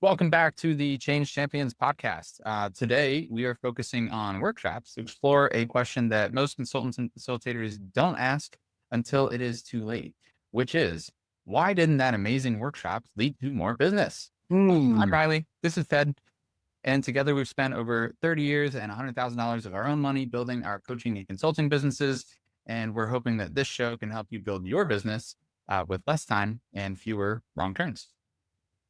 Welcome back to the Change Champions podcast. Today, we are focusing on workshops to explore a question that most consultants and facilitators don't ask until it is too late, which is, why didn't that amazing workshop lead to more business? I'm Mm. Riley. This is Ped. And together we've spent over 30 years and $100,000 of our own money building our coaching and consulting businesses. And we're hoping that this show can help you build your business with less time and fewer wrong turns.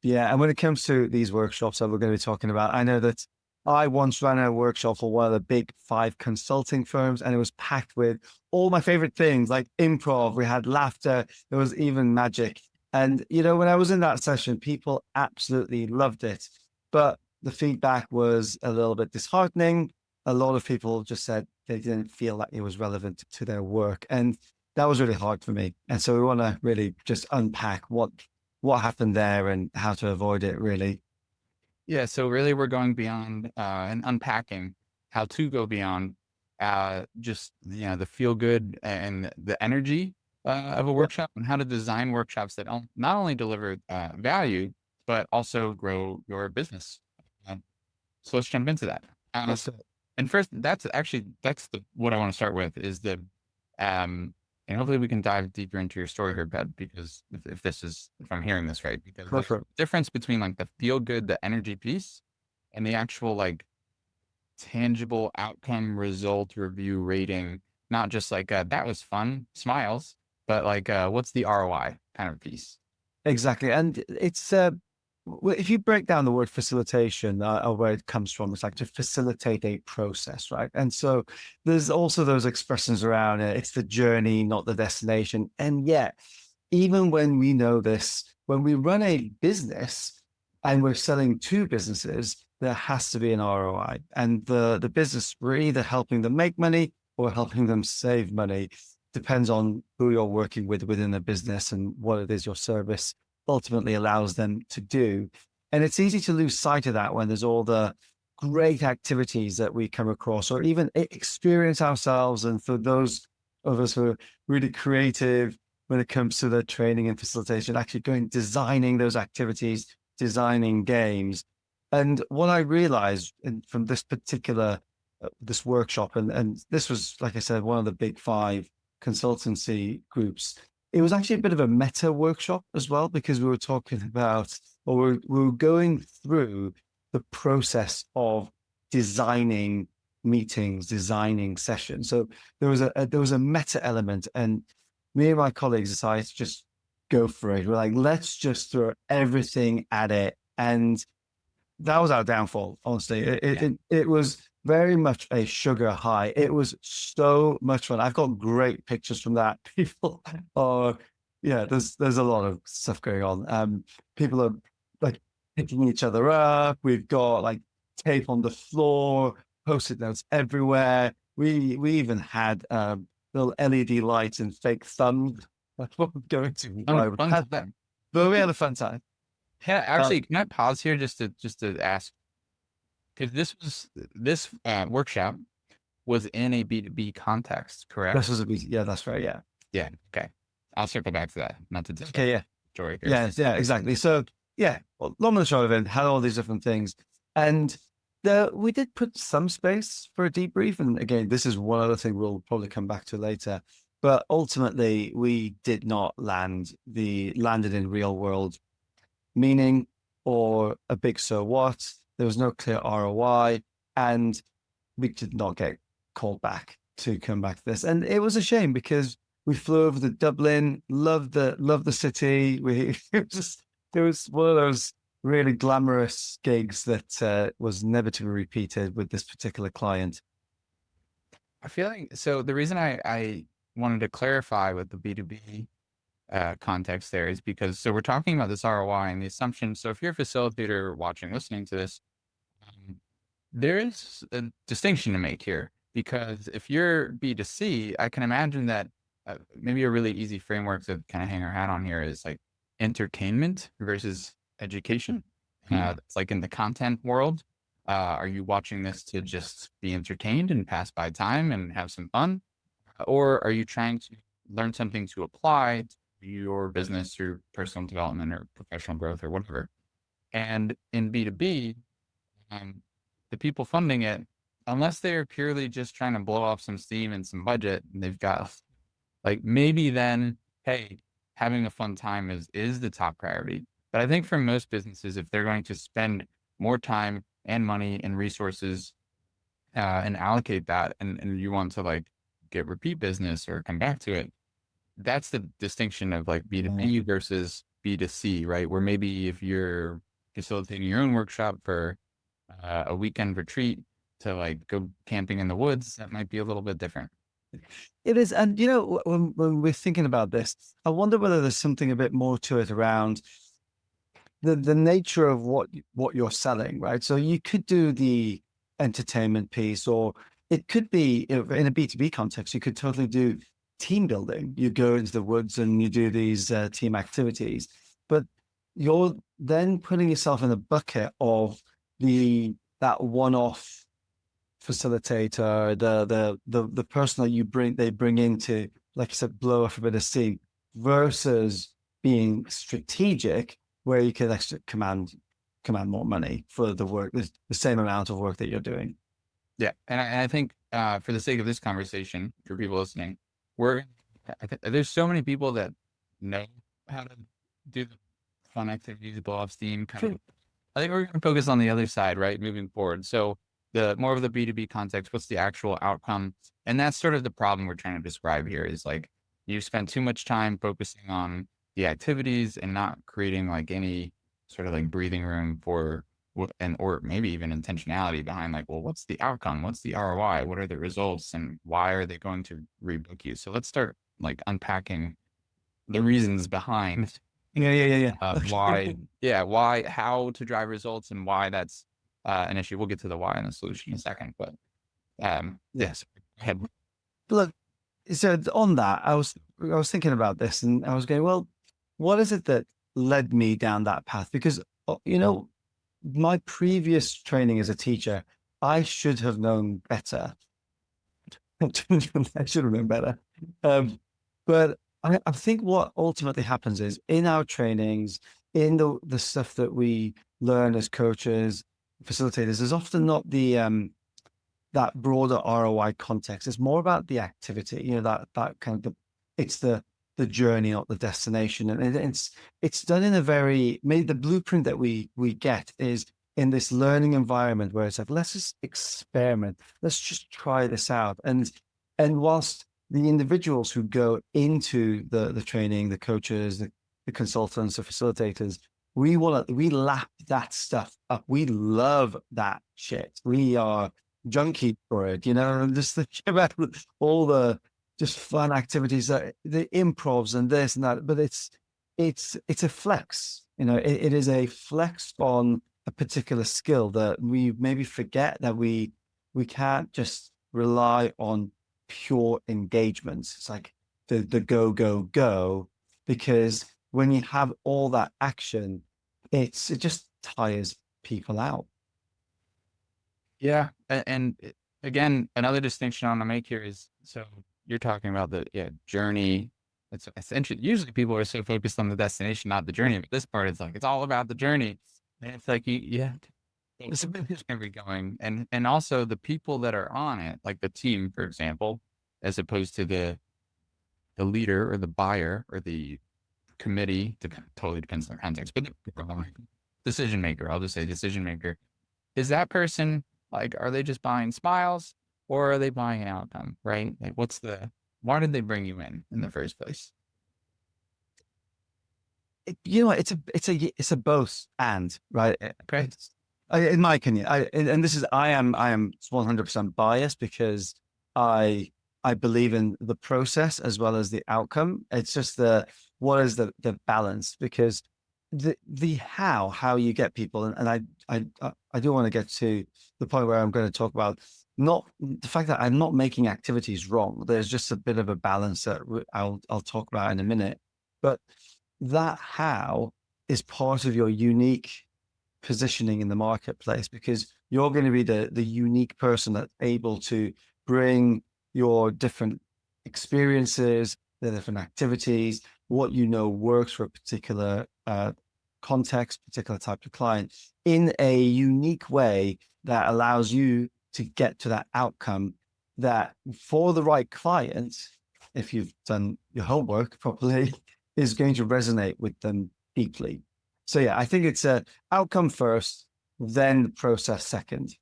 Yeah, and when it comes to these workshops that we're going to be talking about, I know that I once ran a workshop for one of the big five consulting firms, and it was packed with all my favorite things like improv. We had laughter. There was even magic. And, when I was in that session, people absolutely loved it. But the feedback was a little bit disheartening. A lot of people just said they didn't feel like it was relevant to their work. And that was really hard for me. And so we want to really just unpack what happened there and how to avoid it, really. Yeah, so really we're going beyond and unpacking how to go beyond just the feel good and the energy of a Yeah. workshop, and how to design workshops that not only deliver value but also grow your business. Um, so let's jump into that. That's it. And first, what I want to start with is um, and hopefully we can dive deeper into your story here, Bed, because if I'm hearing this right, because Go there's for it. a difference between like the feel good, the energy piece, and the actual like tangible outcome result review rating, not just like that was fun, smiles, but like what's the ROI kind of piece. Exactly. And it's, if you break down the word facilitation, or where it comes from, it's like to facilitate a process, right? And so there's also those expressions around it. It's the journey, not the destination. And yet, even when we know this, when we run a business and we're selling to businesses, there has to be an ROI. And the business, we're either helping them make money or helping them save money. Depends on who you're working with within the business and what it is your service ultimately allows them to do. And it's easy to lose sight of that when there's all the great activities that we come across or even experience ourselves. And for those of us who are really creative, when it comes to the training and facilitation, actually going designing those activities, designing games. And what I realized from this particular this workshop, and this was, like I said, one of the big five consultancy groups. It was actually a bit of a meta workshop as well, because we were talking about, or we were going through the process of designing meetings, designing sessions. So there was a meta element, and me and my colleagues decided to just go for it. We're like, let's just throw everything at it. And that was our downfall, honestly. It was very much a sugar high. It was so much fun. I've got great pictures from that. People are, yeah, there's a lot of stuff going on. People are like picking each other up. We've got like tape on the floor, post-it notes everywhere. We even had little LED lights and fake thumbs. That's what we're going to. Fun time. But we had a fun time. Yeah, Uh, actually, can I pause here just to ask, because this workshop was in a B2B context, this correct? was a yeah, that's right. Yeah. Yeah. Okay. I'll circle back to that. Not to disrupt Okay. Yeah. the story here. Yeah, yeah, exactly. So yeah, well, long and short of it, had all these different things, and we did put some space for a debrief. And again, this is one other thing we'll probably come back to later. But ultimately, we did not landed in real world meaning or a big so what. There was no clear ROI, and we did not get called back to come back to this. And it was a shame because we flew over to Dublin, loved the city. It was one of those really glamorous gigs that was never to be repeated with this particular client. I feel like, so the reason I wanted to clarify with the B2B context there is because, so we're talking about this ROI and the assumption. So if you're a facilitator watching, listening to this, um, there is a distinction to make here, because if you're B2C, I can imagine that maybe a really easy framework to kind of hang our hat on here is like entertainment versus education. It's like in the content world. Are you watching this to just be entertained and pass by time and have some fun? Or are you trying to learn something to apply to your business through personal development or professional growth or whatever? And in B2B, the people funding it, unless they're purely just trying to blow off some steam and some budget, and they've got like, maybe then, hey, having a fun time is the top priority. But I think for most businesses, if they're going to spend more time and money and resources and allocate that, and you want to like get repeat business or come back to it, that's the distinction of like Yeah. B2B versus B2C, right? Where maybe if you're facilitating your own workshop for a weekend retreat to like go camping in the woods, that might be a little bit different. It is. And, you know, when we're thinking about this, I wonder whether there's something a bit more to it around the nature of what you're selling, right? So you could do the entertainment piece, or it could be, you know, in a B2B context, you could totally do team building. You go into the woods and you do these team activities, but you're then putting yourself in a bucket of that one-off facilitator, the person that they bring in to, like I said, blow off a bit of steam, versus being strategic, where you can actually command more money for the work, the same amount of work that you're doing. Yeah, and I think for the sake of this conversation, for people listening, there's so many people that know how to do the fun activities, blow off steam. I think we're going to focus on the other side, right, moving forward. So the more of the B2B context, what's the actual outcome? And that's sort of the problem we're trying to describe here is like you spend too much time focusing on the activities and not creating like any sort of like breathing room for or maybe even intentionality behind like, well, what's the outcome? What's the ROI? What are the results? And why are they going to rebook you? So let's start like unpacking the reasons behind Yeah. why, how to drive results and why that's an issue. We'll get to the why and the solution in a second, but yes, go ahead. Look, so on that, I was thinking about this, and I was going, well, what is it that led me down that path? Because you know, my previous training as a teacher, I should have known better. I should have known better. But I think what ultimately happens is in our trainings, in the stuff that we learn as coaches, facilitators, there's often not the that broader ROI context. It's more about the activity, you know, that kind of it's the journey, not the destination. And it's done in a very, maybe the blueprint that we get is in this learning environment where it's like, let's just experiment, let's just try this out. And whilst the individuals who go into the training, the coaches, the consultants, the facilitators, we lap that stuff up. We love that shit. We are junkie for it, you know, and just think about all the just fun activities, that the improvs and this and that. But it's a flex, you know, it is a flex on a particular skill that we maybe forget that we can't just rely on pure engagements. It's like the go, because when you have all that action, it just tires people out. Yeah, and again, another distinction I want to make here is so you're talking about the journey. It's essentially usually people are so focused on the destination, not the journey. But this part is like it's all about the journey, and it's like it's a bit where going, and also the people that are on it, like the team, for example, as opposed to the leader or the buyer or the committee. Totally depends on the context, but the decision maker. I'll just say decision maker. Is that person like, are they just buying smiles or are they buying an outcome, right? Like, why did they bring you in the first place? You know, it's a both and, right. Okay. In my opinion, and this is I am 100% biased because I believe in the process as well as the outcome. It's just what is the balance, because the how you get people, and I do want to get to the point where I'm going to talk about not the fact that I'm not making activities wrong. There's just a bit of a balance that I'll talk about in a minute, but that how is part of your unique positioning in the marketplace, because you're going to be the unique person that's able to bring your different experiences, the different activities, what you know works for a particular context, particular type of client in a unique way that allows you to get to that outcome that for the right client, if you've done your homework properly, is going to resonate with them deeply. So yeah, I think it's a outcome first, then the process second.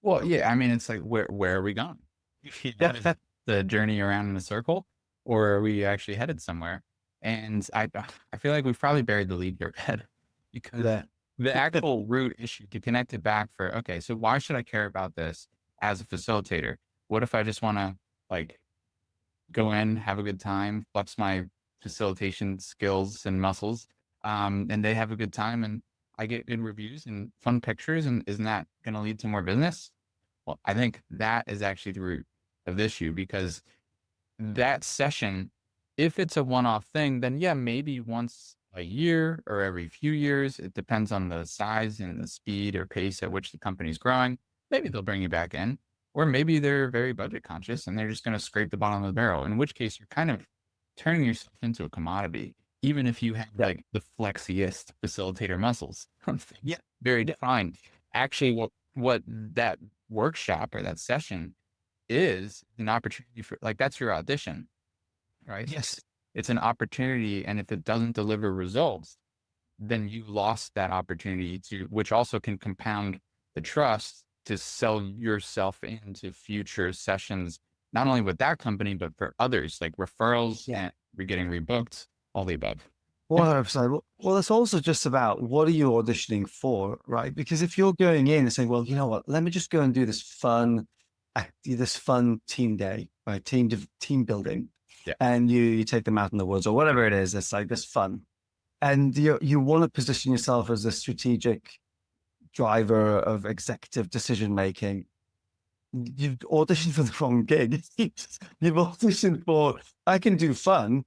Well, yeah, I mean, it's like, where are we going? Is the journey around in a circle, or are we actually headed somewhere? And I feel like we've probably buried the lead here, Ped, because Yeah. the actual root issue to connect it back for, okay, so why should I care about this as a facilitator? What if I just want to like go in, have a good time, flex my facilitation skills and muscles, and they have a good time, and I get good reviews and fun pictures, and isn't that going to lead to more business? Well, I think that is actually the root of the issue, because that session, if it's a one-off thing, then yeah, maybe once a year or every few years, it depends on the size and the speed or pace at which the company's growing. Maybe they'll bring you back in, or maybe they're very budget conscious and they're just going to scrape the bottom of the barrel, in which case you're kind of turning yourself into a commodity, even if you have like the flexiest facilitator muscles. Yeah, very defined. Actually, what that workshop or that session is an opportunity for, like, that's your audition, right? Yes. It's an opportunity, and if it doesn't deliver results, then you lost that opportunity to, which also can compound the trust to sell yourself into future sessions, not only with that company, but for others, like referrals, and we're getting rebooked, all the above. 100%. Well, it's also just about what are you auditioning for, right? Because if you're going in and saying, well, you know what, let me just go and do this fun team day, right? Team building. Yeah. And you take them out in the woods or whatever it is, it's like this fun. And you want to position yourself as a strategic driver of executive decision making. You've auditioned for the wrong gig. You've auditioned for, I can do fun.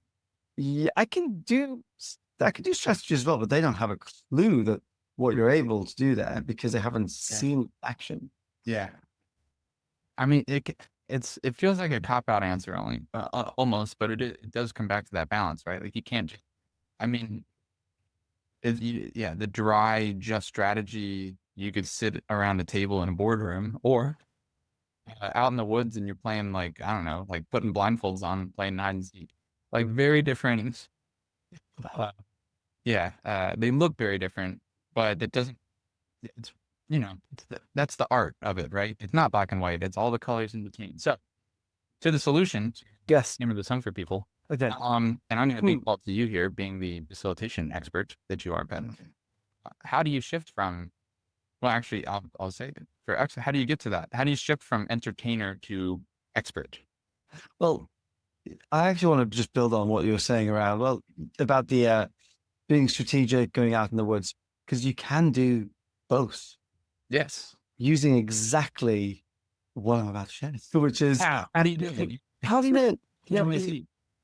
Yeah, I can do strategy as well, but they don't have a clue that what you're able to do there because they haven't seen action. Yeah. I mean, it feels like a cop-out answer only, almost, but it does come back to that balance, right? Like you can't, I mean, the dry, just strategy, you could sit around a table in a boardroom, or out in the woods and you're playing, like, I don't know, like putting blindfolds on, playing hide and seek, like very different. They look very different, but it doesn't, it's, that's the art of it, right? It's not black and white. It's all the colors in between. So to the solution, Yes. name of the song for people. Okay. And I'm going to default to you here, being the facilitation expert that you are, Ben. How do you shift from, well, actually, I'll say it for expert. How do you get to that? How do you shift from entertainer to expert? Well, I actually want to just build on what you were saying about the being strategic, going out in the woods, because you can do both. Yes. Using exactly what I'm about to share, which is how do you do it? How do you do it? Yeah,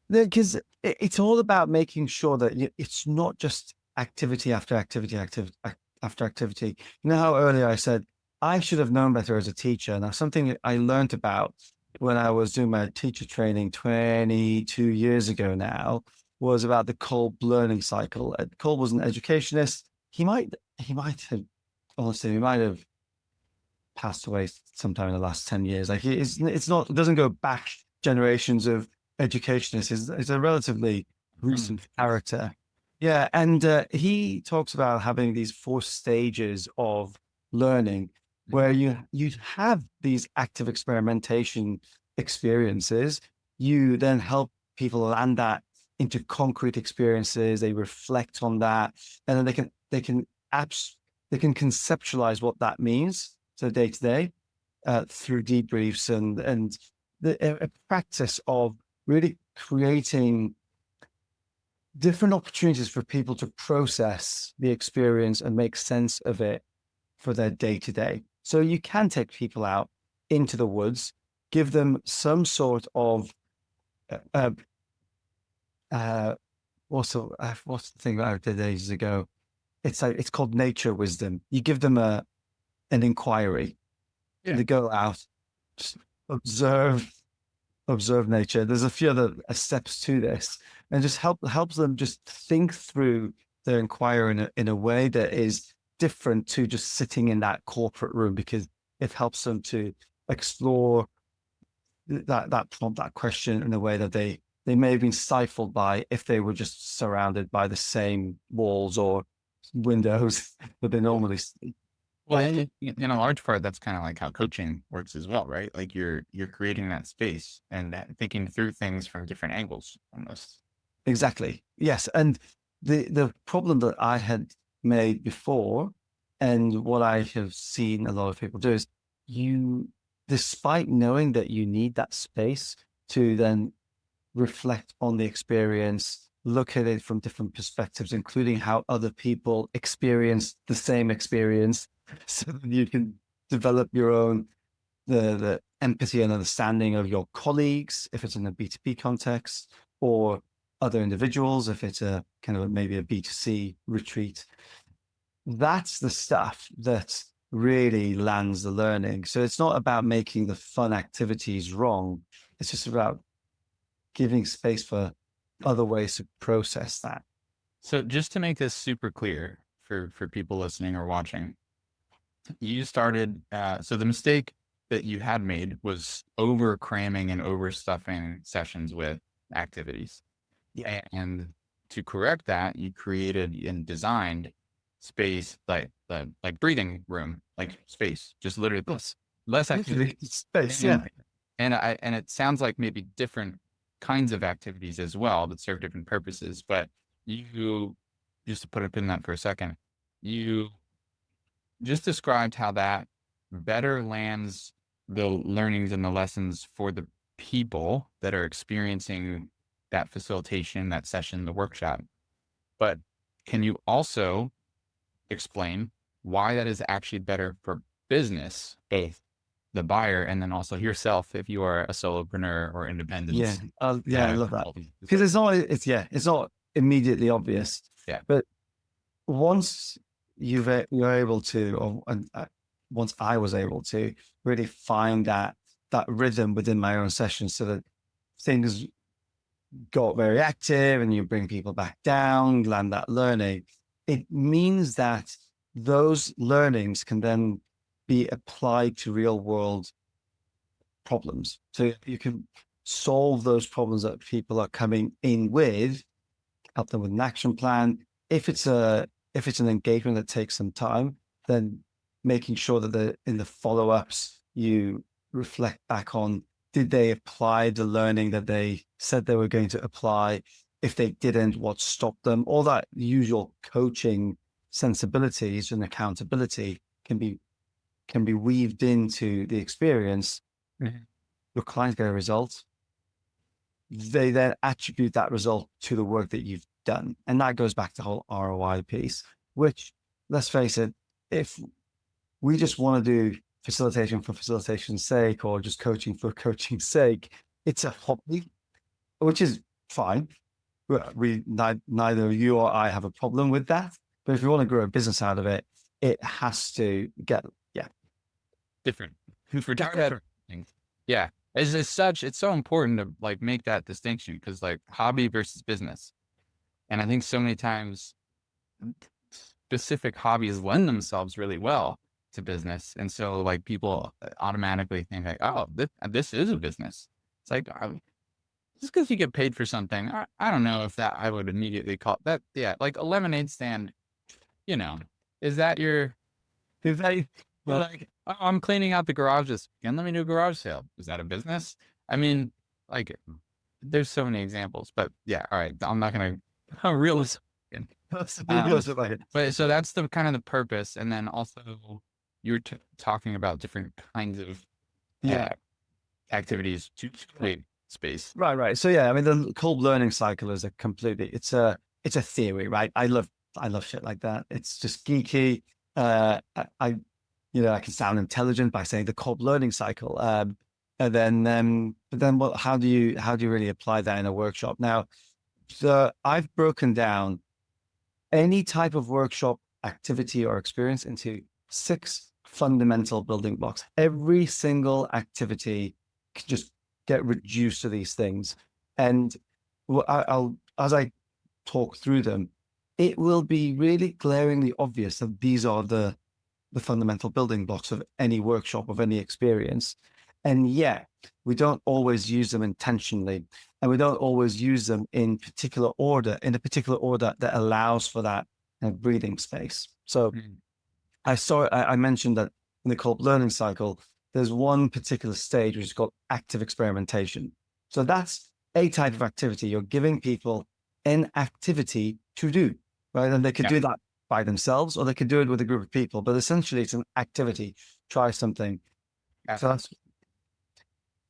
because it's all about making sure that it's not just activity after activity after activity. You know how earlier I said I should have known better as a teacher. Now, something I learned about when I was doing my teacher training 22 years ago now was about the Kolb learning cycle. Kolb was an educationist. He might have, honestly, he might have passed away sometime in the last 10 years. Like it doesn't go back generations of educationists. It's a relatively recent character. Yeah. And he talks about having these 4 stages of learning where you have these active experimentation experiences. You then help people land that into concrete experiences. They reflect on that, and then they can conceptualize what that means to day to day through debriefs and a practice of really creating different opportunities for people to process the experience and make sense of it for their day to day. So you can take people out into the woods, give them some sort of what's the thing that I did ages ago? It's called nature wisdom. You give them an inquiry. Yeah. They go out, just observe nature. There's a few other steps to this, and just helps them just think through they inquire in a way that is different to just sitting in that corporate room, because it helps them to explore that prompt, that question in a way that they may have been stifled by if they were just surrounded by the same walls or windows that they normally see. Well, in a large part, that's kind of like how coaching works as well, right? Like you're creating that space and thinking through things from different angles almost. Exactly. Yes. And the problem that I had made before, and what I have seen a lot of people do, is you, despite knowing that you need that space to then reflect on the experience, look at it from different perspectives, including how other people experience the same experience, so that you can develop your own the empathy and understanding of your colleagues, if it's in a B2B context, or other individuals, if it's a kind of maybe a B2C retreat. That's the stuff that really lands the learning. So it's not about making the fun activities wrong. It's just about giving space for other ways to process that. So just to make this super clear for people listening or watching, you started. So the mistake that you had made was over cramming and overstuffing sessions with activities. Yeah. And to correct that, you created and designed space like breathing room, like space, just literally less activity. Space, And, yeah. and it sounds like maybe different kinds of activities as well that serve different purposes. But you, just to put a pin in that for a second, you just described how that better lands the learnings and the lessons for the people that are experiencing that facilitation, that session, the workshop. But can you also explain why that is actually better for business, both the buyer and then also yourself if you are a solopreneur or independent? Yeah. Yeah, I love that. Because it's not immediately obvious. Yeah. But once you're able to, once I was able to really find that rhythm within my own session, so that things got very active and you bring people back down, land that learning, it means that those learnings can then be applied to real world problems. So you can solve those problems that people are coming in with, help them with an action plan. If it's an engagement that takes some time, then making sure that in the follow-ups you reflect back on, did they apply the learning that they said they were going to apply? If they didn't, what stopped them? All that usual coaching sensibilities and accountability can be weaved into the experience. Mm-hmm. Your clients get a result. They then attribute that result to the work that you've done. And that goes back to the whole ROI piece, which, let's face it, if we just want to do facilitation for facilitation's sake or just coaching for coaching's sake, it's a hobby, which is fine. Neither you or I have a problem with that. But if you want to grow a business out of it, it has to get, different. For different things. Yeah. As such, it's so important to like make that distinction because like hobby versus business. And I think so many times specific hobbies lend themselves really well to business. And so like people automatically think like, oh, this is a business. It's like, just because you get paid for something, I don't know if that I would immediately call that. Yeah. Like a lemonade stand, is that your, like, oh, I'm cleaning out the garage this weekend. Let me do a garage sale. Is that a business? I mean, like, there's so many examples, but yeah. All right. I'm not going to realize. But so that's the kind of the purpose. And then also you were talking about different kinds of activities to create space. Right. So yeah, I mean, the cold learning cycle is it's a theory, right? I love shit like that. It's just geeky. I can sound intelligent by saying the cold learning cycle. But then how do you really apply that in a workshop? Now, I've broken down any type of workshop activity or experience into 6 fundamental building blocks. Every single activity can just get reduced to these things. And I'll, as I talk through them, it will be really glaringly obvious that these are the fundamental building blocks of any workshop, of any experience. And yet we don't always use them intentionally, and we don't always use them in a particular order that allows for that breathing space. So Mm. I mentioned that in the co-op learning cycle, there's one particular stage which is called active experimentation. So that's a type of activity. You're giving people an activity to do, right? And they could Yeah. do that by themselves, or they could do it with a group of people, but essentially it's an activity. Try something. So that's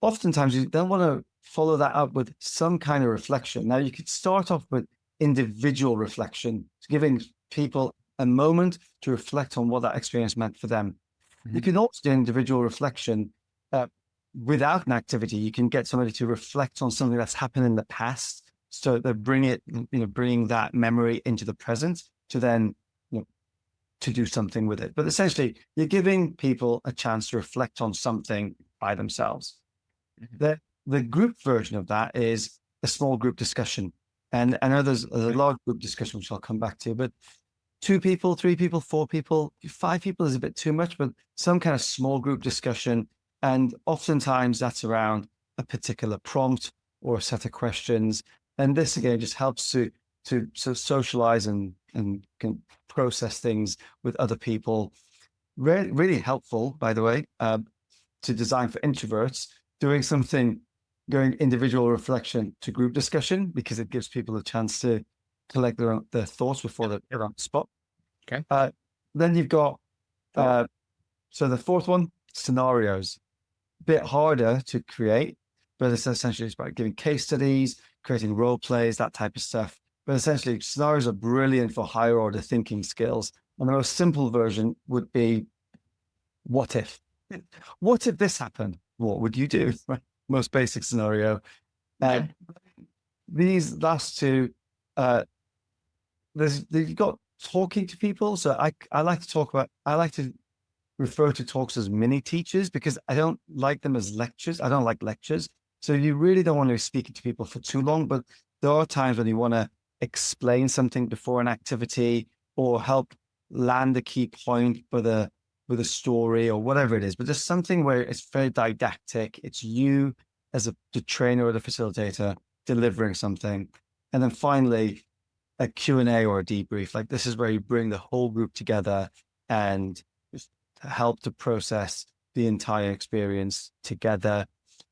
oftentimes you then want to follow that up with some kind of reflection. Now you could start off with individual reflection, giving people a moment to reflect on what that experience meant for them. Mm-hmm. You can also do individual reflection without an activity. You can get somebody to reflect on something that's happened in the past, so they bring that memory into the present to then to do something with it. But essentially, you're giving people a chance to reflect on something by themselves. Mm-hmm. The group version of that is a small group discussion. And I know there's a large group discussion, which I'll come back to, but 2 people, 3 people, 4 people, 5 people is a bit too much, but some kind of small group discussion. And oftentimes that's around a particular prompt or a set of questions. And this again just helps to socialize and can process things with other people. Really helpful, by the way, to design for introverts, doing something, going individual reflection to group discussion, because it gives people a chance to collect their thoughts before they're on the spot. Okay. Then you've got, so the fourth one, scenarios. Bit harder to create, but it's essentially about giving case studies, creating role plays, that type of stuff. But essentially, scenarios are brilliant for higher order thinking skills. And the most simple version would be, what if? What if this happened? What would you do? Most basic scenario. Yeah. These last two, you've got talking to people. So I like to refer to talks as mini teachers, because I don't like them as lectures. I don't like lectures. So you really don't want to be speaking to people for too long, but there are times when you want to explain something before an activity, or help land a key point with a story or whatever it is, but just something where it's very didactic. It's you as the trainer or the facilitator delivering something. And then finally, a Q&A or a debrief. Like, this is where you bring the whole group together and just help to process the entire experience together.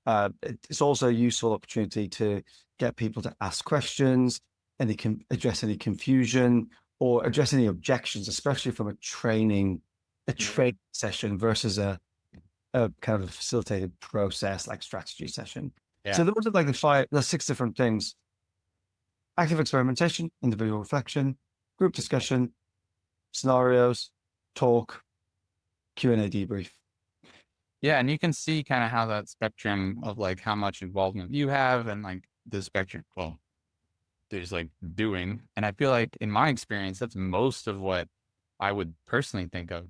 It's also a useful opportunity to get people to ask questions, and they can address any confusion or address any objections, especially from a training session versus a kind of facilitated process like strategy session. Yeah. So those are like the 6 different things: active experimentation, individual reflection, group discussion, scenarios, talk, Q&A debrief. Yeah, and you can see kind of how that spectrum of like how much involvement you have, and like the spectrum, well, there's like doing. And I feel like in my experience, that's most of what I would personally think of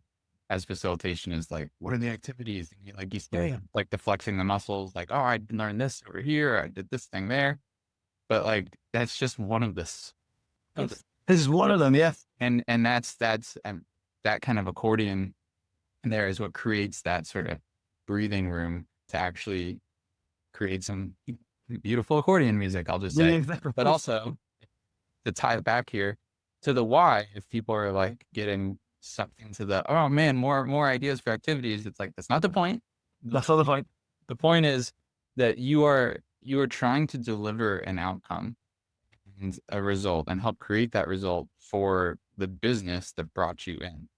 as facilitation, is like, what are the activities? And like you say, like the flexing the muscles, like, oh, I learned this over here, I did this thing there. But like, that's just one of this. This is one of them, yeah. And that's that kind of accordion there is what creates that sort of breathing room to actually create some beautiful accordion music, I'll just say. Exactly. But also, to tie it back here to the why, if people are like getting sucked into the, oh man, more ideas for activities, it's like, that's not the point. That's not the point. The point is that you are trying to deliver an outcome and a result, and help create that result for the business that brought you in.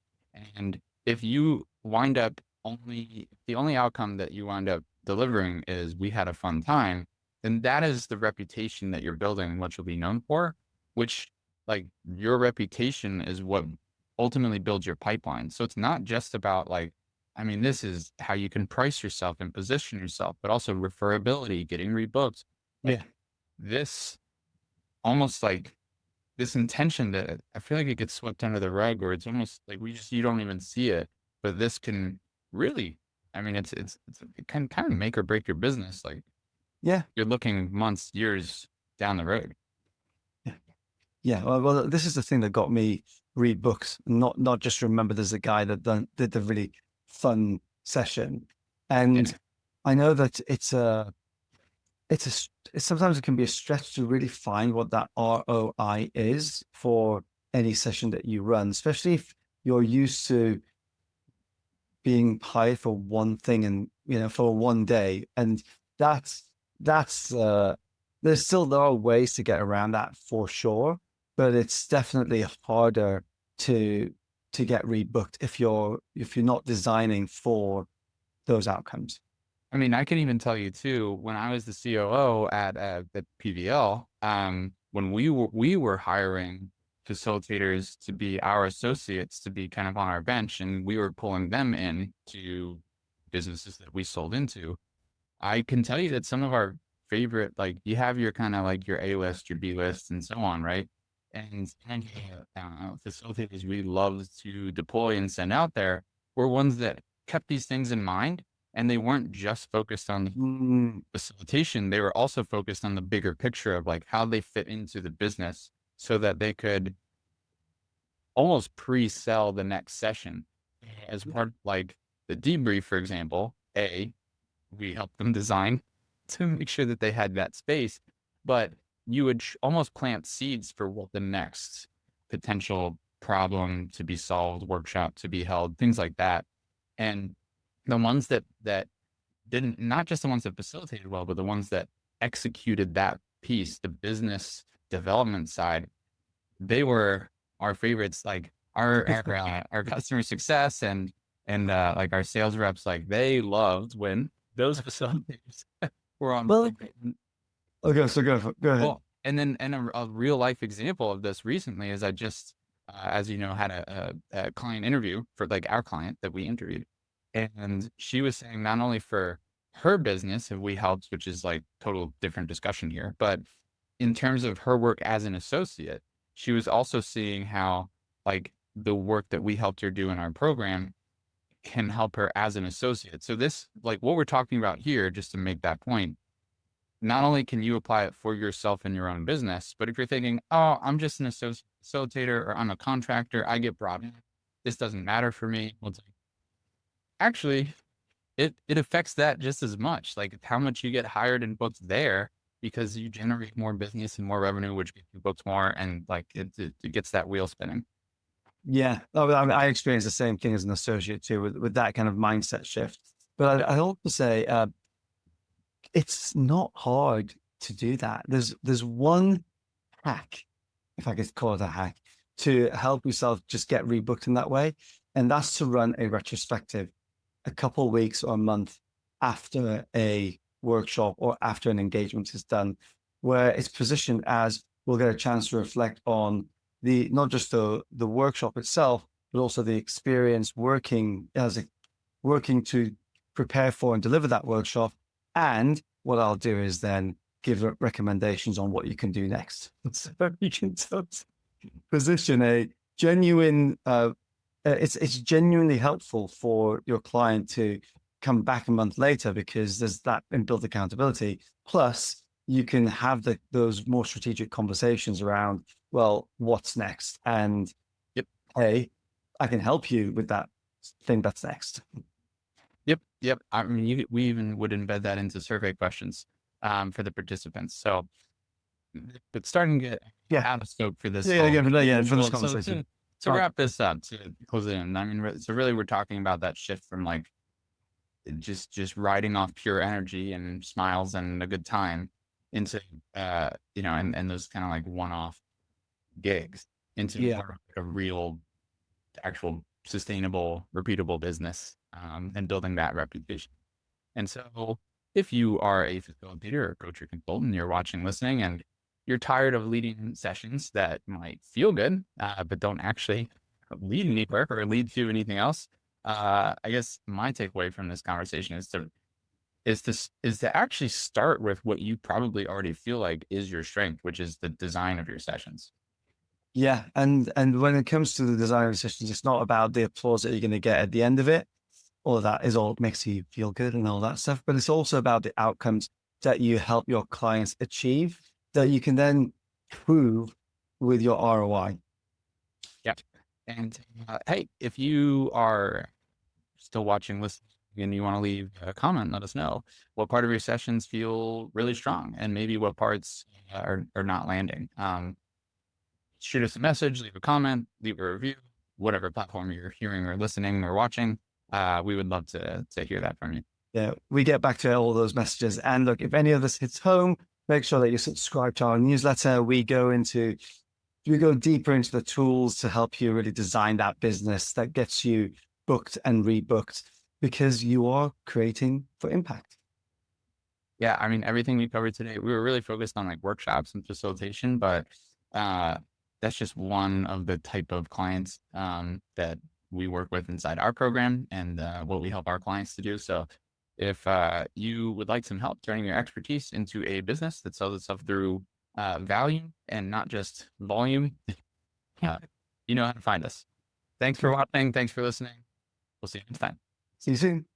And if you wind up the only outcome that you wind up delivering is, we had a fun time, then that is the reputation that you're building and what you'll be known for, which, like, your reputation is what ultimately builds your pipeline. So it's not just about like, I mean, this is how you can price yourself and position yourself, but also referability, getting rebooked. Like, this almost like this intention that I feel like it gets swept under the rug, or it's almost like you don't even see it, but this can really, I mean, it can kind of make or break your business. Like, Yeah. you're looking months, years down the road. Yeah. Yeah, well, this is the thing that got me read books, not just remember there's a guy that did the really fun session. Yeah. And I know that sometimes it can be a stretch to really find what that ROI is for any session that you run, especially if you're used to being hired for one thing and for one day. And that's there are ways to get around that for sure, but it's definitely harder to get rebooked if you're not designing for those outcomes. I mean, I can even tell you too, when I was the COO at the PVL, when we were hiring facilitators to be our associates to be kind of on our bench, and we were pulling them in to businesses that we sold into. I can tell you that some of our favorite, like you have your kind of like your A list, your B list, and so on, right? And facilitators we love to deploy and send out there were ones that kept these things in mind, and they weren't just focused on the facilitation. They were also focused on the bigger picture of like how they fit into the business so that they could almost pre-sell the next session as part of like the debrief, for example. We helped them design to make sure that they had that space, but you would almost plant seeds for what the next potential problem to be solved, workshop to be held, things like that. And the ones that didn't, not just the ones that facilitated well, but the ones that executed that piece, the business development side, they were our favorites. Like our customer success and like our sales reps, like they loved when those facilitators were on. Well, okay, so go ahead. Well, and then and a real life example of this recently is I just, as you know, had a client interview for like our client that we interviewed, and she was saying not only for her business have we helped, which is like total different discussion here, but in terms of her work as an associate, she was also seeing how like the work that we helped her do in our program can help her as an associate. So this, like what we're talking about here, just to make that point, not only can you apply it for yourself in your own business, but if you're thinking, oh, I'm just an facilitator or I'm a contractor, I get brought in, this doesn't matter for me. Well, it's like, actually, it affects that just as much. Like how much you get hired and booked there because you generate more business and more revenue, which gets you booked more, and like it gets that wheel spinning. Yeah, I mean, I experienced the same thing as an associate too, with that kind of mindset shift. But I also say it's not hard to do that. There's one hack, if I could call it a hack, to help yourself just get rebooked in that way, and that's to run a retrospective a couple of weeks or a month after a workshop or after an engagement is done, where it's positioned as we'll get a chance to reflect on the not just the workshop itself, but also the experience working to prepare for and deliver that workshop. And what I'll do is then give recommendations on what you can do next. So you can position a genuine it's genuinely helpful for your client to come back a month later because there's that inbuilt accountability. Plus, you can have those more strategic conversations around, well, what's next? And Yep. hey, I can help you with that thing that's next. Yep. I mean, we even would embed that into survey questions for the participants. So, but starting to get out of scope for this. For this conversation. To wrap this up, to close it in, I mean, so really we're talking about that shift from like just riding off pure energy and smiles and a good time into and those kind of like one-off gigs into more like a real, actual sustainable, repeatable business, and building that reputation. And so if you are a facilitator or coach or consultant, you're watching, listening, and you're tired of leading sessions that might feel good, but don't actually lead anywhere or lead to anything else, I guess my takeaway from this conversation is to actually start with what you probably already feel like is your strength, which is the design of your sessions. Yeah, and when it comes to the design of sessions, it's not about the applause that you're going to get at the end of it. All of that is all makes you feel good and all that stuff, but it's also about the outcomes that you help your clients achieve that you can then prove with your ROI. Yeah. And hey, if you are still watching, listening, and you want to leave a comment, let us know what part of your sessions feel really strong and maybe what parts are not landing. Shoot us a message, leave a comment, leave a review, whatever platform you're hearing or listening or watching. We would love to hear that from you. Yeah, we get back to all those messages. And look, if any of this hits home, make sure that you subscribe to our newsletter. We go deeper into the tools to help you really design that business that gets you booked and rebooked because you are creating for impact. Yeah, I mean, everything we covered today, we were really focused on like workshops and facilitation, but that's just one of the type of clients that we work with inside our program and what we help our clients to do. So if you would like some help turning your expertise into a business that sells itself through value and not just volume, you know how to find us. Thanks for watching. Thanks for listening. We'll see you next time. See you soon.